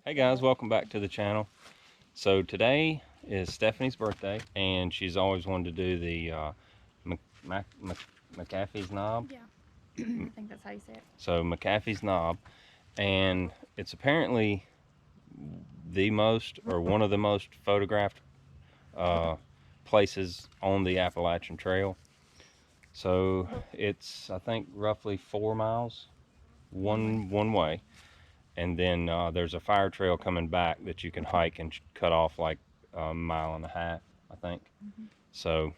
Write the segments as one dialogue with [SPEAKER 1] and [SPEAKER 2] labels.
[SPEAKER 1] Hey guys, welcome back to the channel. So today is Stephanie's birthday, and she's always wanted to do the McAfee's knob.
[SPEAKER 2] Yeah, I think that's how you say it.
[SPEAKER 1] So McAfee's knob, and it's apparently the most, or one of the most photographed places on the Appalachian Trail. So it's, I think, roughly 4 miles one way. And then there's a fire trail coming back that you can hike and cut off like a mile and a half, I think. So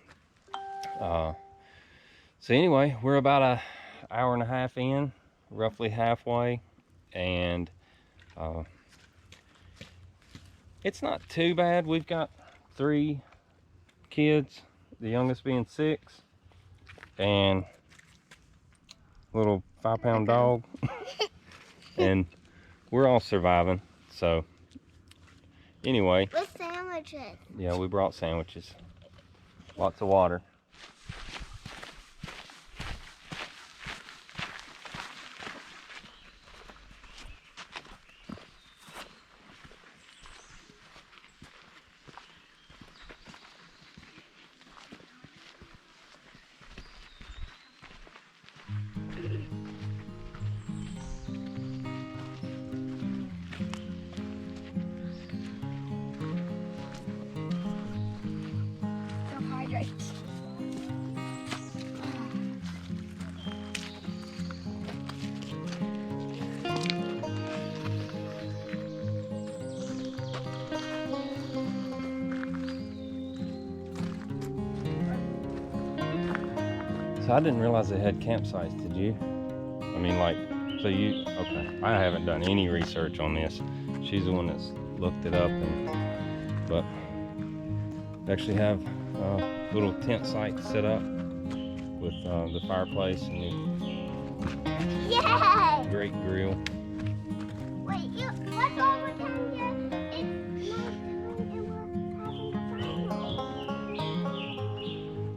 [SPEAKER 1] anyway, we're about an hour and a half in, roughly halfway, and it's not too bad. We've got 3 kids, the youngest being 6, and a little 5-pound dog, and we're all surviving. So anyway,
[SPEAKER 3] with sandwiches.
[SPEAKER 1] Yeah, we brought sandwiches, lots of water. So I didn't realize they had campsites, did you? I mean, like, so you, okay. I haven't done any research on this. She's the one that's looked it up, but they actually have a little tent site set up with the fireplace and the great grill.
[SPEAKER 3] Wait, what's all the time here? It's not doing it.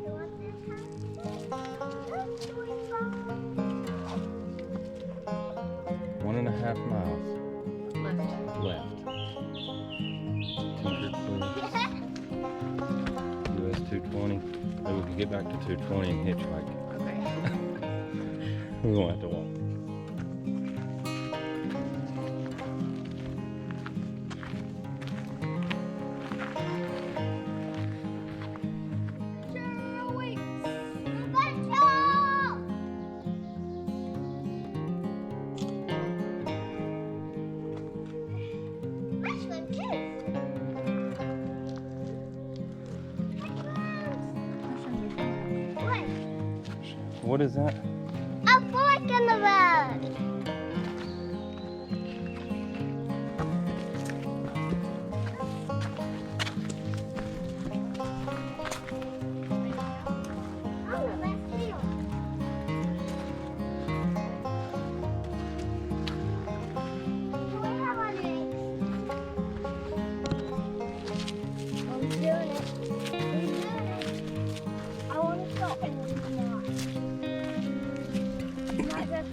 [SPEAKER 3] We're having a fire.
[SPEAKER 1] 1.5 miles left. US 220. Maybe we can get back to 220 and hitchhike.
[SPEAKER 2] Okay.
[SPEAKER 1] We won't have to walk. What is that?
[SPEAKER 3] A fork in the road.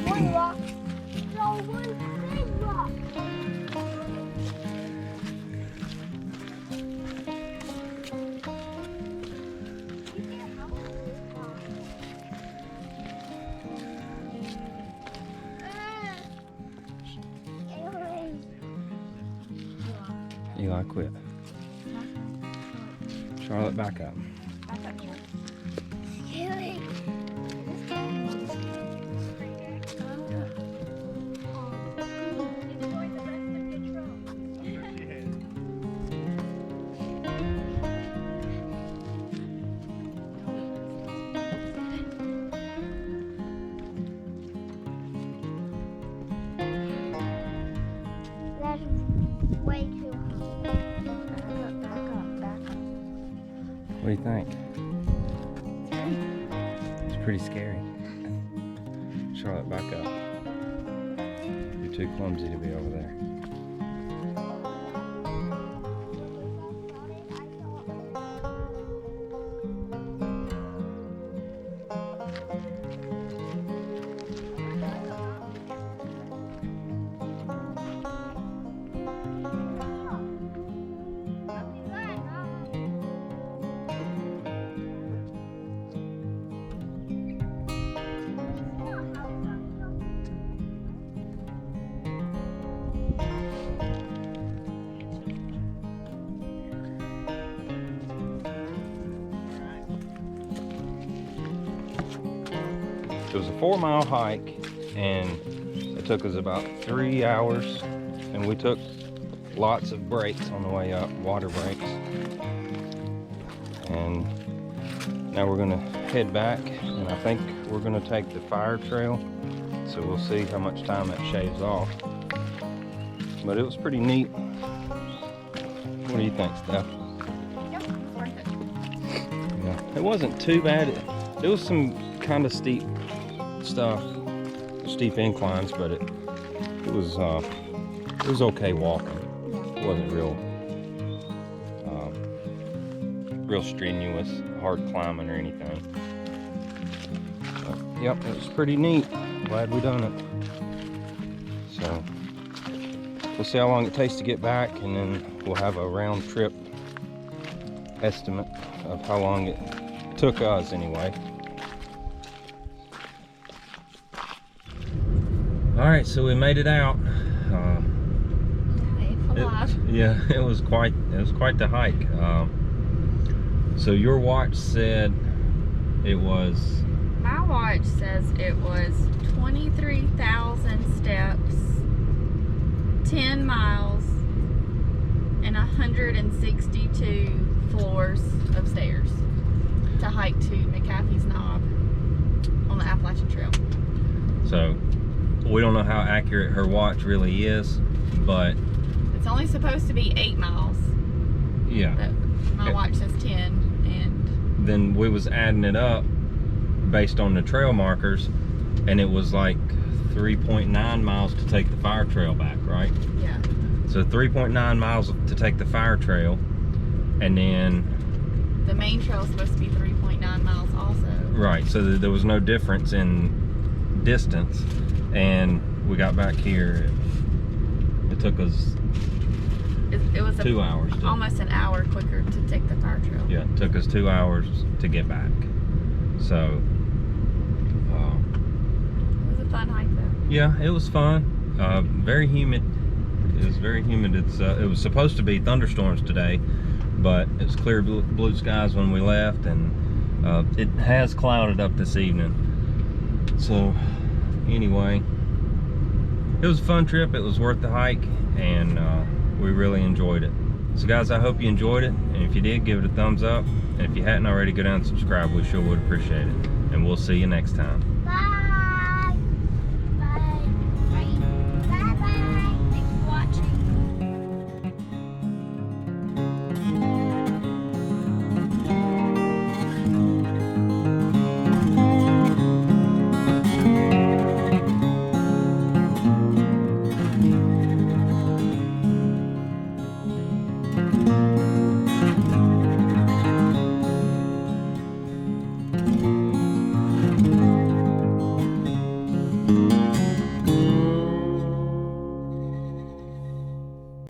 [SPEAKER 3] One rock, throw one big rock.
[SPEAKER 1] Eli, quit. Charlotte, back up.
[SPEAKER 3] Scary. That's way too high. Back up.
[SPEAKER 1] What do you think? It's pretty scary. Charlotte, back up. You're too clumsy to be over there. It was a 4-mile hike, and it took us about 3 hours, and we took lots of breaks on the way up, water breaks. And now we're gonna head back, and I think we're gonna take the fire trail, so we'll see how much time that shaves off. But it was pretty neat. What do you think, Steph?
[SPEAKER 2] Yep, it's worth it.
[SPEAKER 1] Yeah, it wasn't too bad. It was some kind of steep stuff, steep inclines, but it was okay walking. It wasn't real strenuous, hard climbing or anything. But, yep, it was pretty neat. Glad we done it. So we'll see how long it takes to get back, and then we'll have a round trip estimate of how long it took us anyway. All right, so we made it out. It was quite the hike. So your watch said it was.
[SPEAKER 2] My watch says it was 23,000 steps, 10 miles, and 162 floors of stairs to hike to McAfee's Knob on the Appalachian Trail.
[SPEAKER 1] So we don't know how accurate her watch really is, but
[SPEAKER 2] It's only supposed to be 8 miles,
[SPEAKER 1] yeah.
[SPEAKER 2] but my watch says 10, and
[SPEAKER 1] Then we was adding it up based on the trail markers, and it was like 3.9 miles to take the fire trail back, right?
[SPEAKER 2] yeah.
[SPEAKER 1] So 3.9 miles to take the fire trail, and then
[SPEAKER 2] The main trail is supposed to be 3.9 miles also.
[SPEAKER 1] right, so there was no difference in distance, and we got back here. It took us
[SPEAKER 2] It was
[SPEAKER 1] 2 hours.
[SPEAKER 2] almost an hour quicker to take the fire trail.
[SPEAKER 1] Yeah, it took us 2 hours to get back. So
[SPEAKER 2] It was a fun hike though.
[SPEAKER 1] yeah, it was fun. Very humid. It was very humid. It was supposed to be thunderstorms today, but it was clear blue skies when we left, and it has clouded up this evening. So anyway, it was a fun trip. It was worth the hike, and we really enjoyed it. So guys, I hope you enjoyed it, and if you did, give it a thumbs up, and if you hadn't already, go down and subscribe. We sure would appreciate it, and we'll see you next time.